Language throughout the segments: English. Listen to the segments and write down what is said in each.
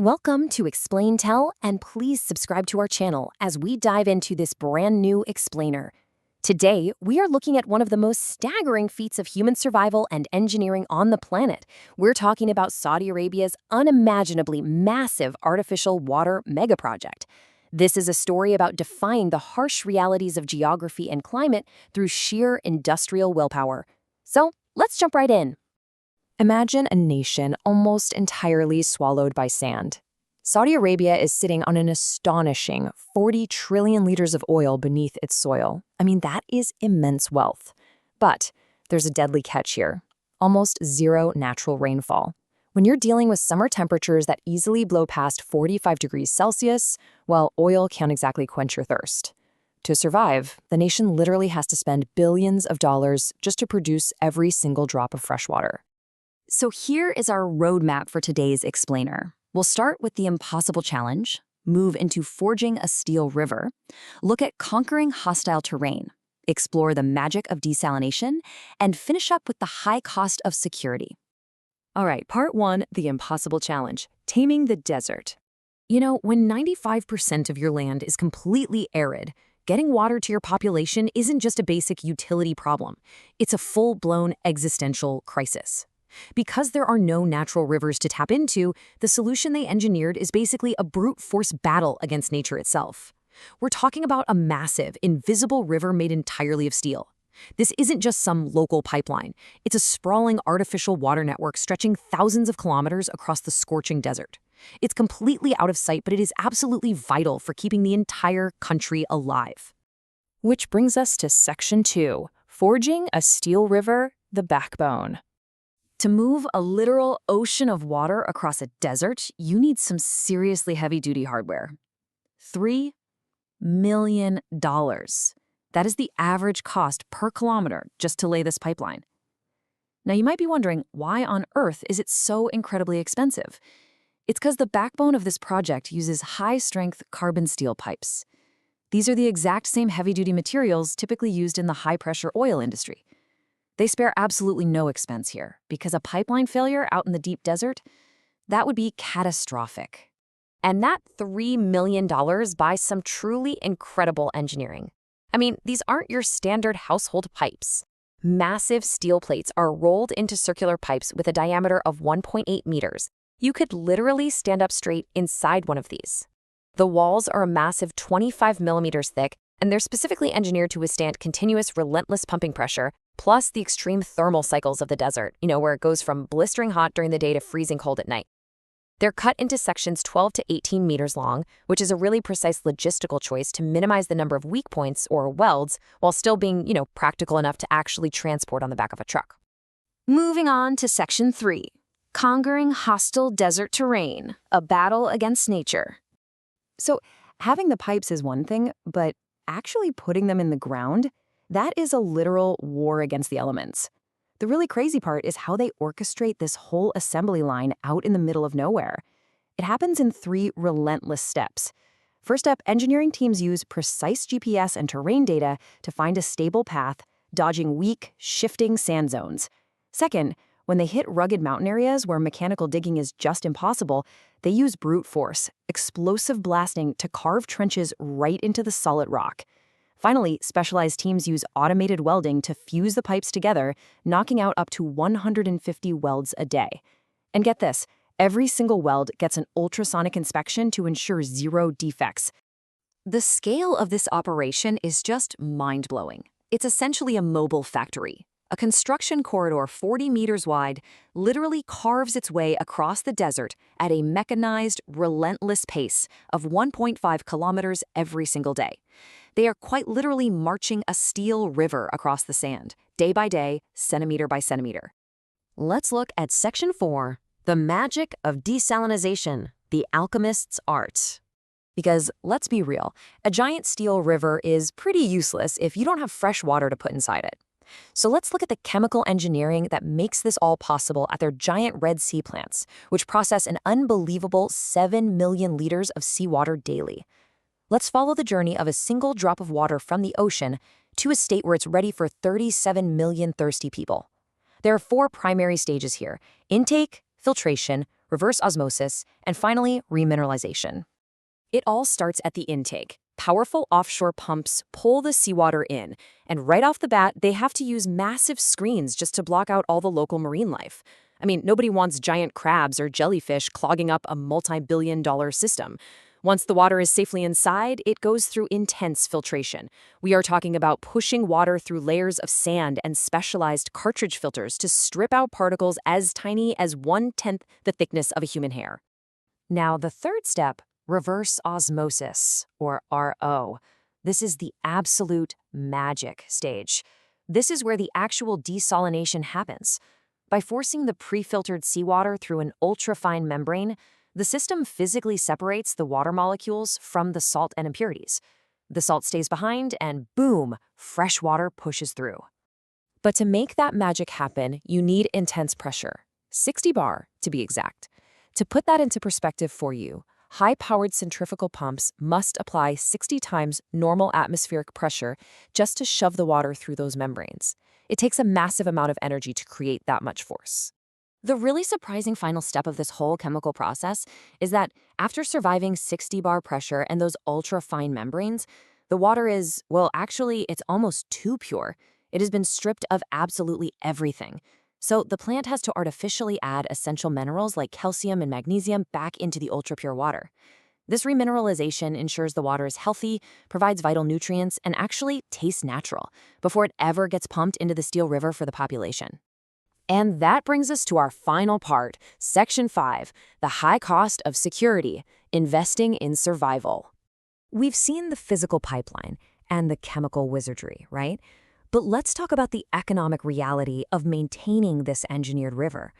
Welcome to Explain Tell, and please subscribe to our channel as we dive into this brand new explainer. Today, we are looking at one of the most staggering feats of human survival and engineering on the planet. We're talking about Saudi Arabia's unimaginably massive artificial water megaproject. This is a story about defying the harsh realities of geography and climate through sheer industrial willpower. So, let's jump right in. Imagine a nation almost entirely swallowed by sand. Saudi Arabia is sitting on an astonishing 40 trillion liters of oil beneath its soil. That is immense wealth. But there's a deadly catch here: almost zero natural rainfall. When you're dealing with summer temperatures that easily blow past 45 degrees Celsius, well, oil can't exactly quench your thirst. To survive, the nation literally has to spend billions of dollars just to produce every single drop of fresh water. So here is our roadmap for today's explainer. We'll start with the impossible challenge, move into forging a steel river, look at conquering hostile terrain, explore the magic of desalination, and finish up with the high cost of security. All right, part one, the impossible challenge, taming the desert. When 95% of your land is completely arid, getting water to your population isn't just a basic utility problem. It's a full-blown existential crisis. Because there are no natural rivers to tap into, the solution they engineered is basically a brute force battle against nature itself. We're talking about a massive, invisible river made entirely of steel. This isn't just some local pipeline. It's a sprawling artificial water network stretching thousands of kilometers across the scorching desert. It's completely out of sight, but it is absolutely vital for keeping the entire country alive. Which brings us to Section 2, Forging a Steel River, the Backbone. To move a literal ocean of water across a desert, you need some seriously heavy-duty hardware. $3 million. That is the average cost per kilometer just to lay this pipeline. Now, you might be wondering, why on earth is it so incredibly expensive? It's because the backbone of this project uses high-strength carbon steel pipes. These are the exact same heavy-duty materials typically used in the high-pressure oil industry. They spare absolutely no expense here, because a pipeline failure out in the deep desert, that would be catastrophic. And that $3 million buys some truly incredible engineering. These aren't your standard household pipes. Massive steel plates are rolled into circular pipes with a diameter of 1.8 meters. You could literally stand up straight inside one of these. The walls are a massive 25 millimeters thick, and they're specifically engineered to withstand continuous, relentless pumping pressure, plus the extreme thermal cycles of the desert, where it goes from blistering hot during the day to freezing cold at night. They're cut into sections 12 to 18 meters long, which is a really precise logistical choice to minimize the number of weak points or welds while still being, practical enough to actually transport on the back of a truck. Moving on to Section 3, Conquering Hostile Desert Terrain, a Battle Against Nature. So, having the pipes is one thing, but actually putting them in the ground, that is a literal war against the elements. The really crazy part is how they orchestrate this whole assembly line out in the middle of nowhere. It happens in 3 relentless steps. First up, engineering teams use precise GPS and terrain data to find a stable path, dodging weak, shifting sand zones. Second, when they hit rugged mountain areas where mechanical digging is just impossible, they use brute force, explosive blasting to carve trenches right into the solid rock. Finally, specialized teams use automated welding to fuse the pipes together, knocking out up to 150 welds a day. And get this, every single weld gets an ultrasonic inspection to ensure 0 defects. The scale of this operation is just mind-blowing. It's essentially a mobile factory. A construction corridor 40 meters wide literally carves its way across the desert at a mechanized, relentless pace of 1.5 kilometers every single day. They are quite literally marching a steel river across the sand, day by day, centimeter by centimeter. Let's look at Section 4, The Magic of Desalination, the Alchemist's Art. Because, let's be real, a giant steel river is pretty useless if you don't have fresh water to put inside it. So let's look at the chemical engineering that makes this all possible at their giant Red Sea plants, which process an unbelievable 7 million liters of seawater daily. Let's follow the journey of a single drop of water from the ocean to a state where it's ready for 37 million thirsty people. There are 4 primary stages here: intake, filtration, reverse osmosis, and finally, remineralization. It all starts at the intake. Powerful offshore pumps pull the seawater in, and right off the bat, they have to use massive screens just to block out all the local marine life. I mean, nobody wants giant crabs or jellyfish clogging up a multi-billion-dollar system. Once the water is safely inside, it goes through intense filtration. We are talking about pushing water through layers of sand and specialized cartridge filters to strip out particles as tiny as 1/10 the thickness of a human hair. Now, the third step, reverse osmosis, or RO. This is the absolute magic stage. This is where the actual desalination happens. By forcing the pre-filtered seawater through an ultra-fine membrane, the system physically separates the water molecules from the salt and impurities. The salt stays behind, and boom, fresh water pushes through. But to make that magic happen, you need intense pressure, 60 bar to be exact. To put that into perspective for you, high-powered centrifugal pumps must apply 60 times normal atmospheric pressure just to shove the water through those membranes. It takes a massive amount of energy to create that much force. The really surprising final step of this whole chemical process is that after surviving 60 bar pressure and those ultra-fine membranes, the water is, well, actually, it's almost too pure. It has been stripped of absolutely everything. So the plant has to artificially add essential minerals like calcium and magnesium back into the ultra-pure water. This remineralization ensures the water is healthy, provides vital nutrients, and actually tastes natural before it ever gets pumped into the Steel River for the population. And that brings us to our final part, Section 5, the high cost of security, investing in survival. We've seen the physical pipeline and the chemical wizardry, right? But let's talk about the economic reality of maintaining this engineered river.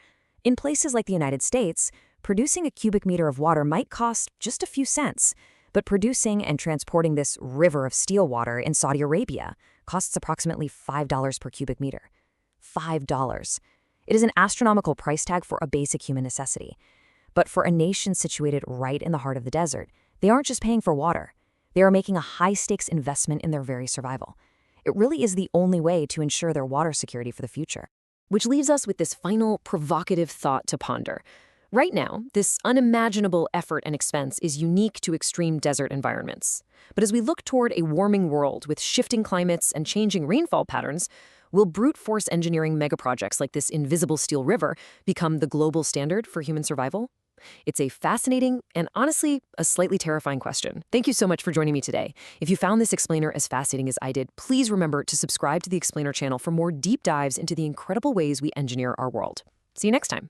In places like the United States, producing a cubic meter of water might cost just a few cents, but producing and transporting this river of steel water in Saudi Arabia costs approximately $5 per cubic meter. $5. It is an astronomical price tag for a basic human necessity. But for a nation situated right in the heart of the desert, they aren't just paying for water. They are making a high-stakes investment in their very survival. It really is the only way to ensure their water security for the future. Which leaves us with this final provocative thought to ponder. Right now, this unimaginable effort and expense is unique to extreme desert environments. But as we look toward a warming world with shifting climates and changing rainfall patterns, will brute force engineering megaprojects like this invisible steel river become the global standard for human survival? It's a fascinating and honestly a slightly terrifying question. Thank you so much for joining me today. If you found this explainer as fascinating as I did, please remember to subscribe to the Explainer channel for more deep dives into the incredible ways we engineer our world. See you next time.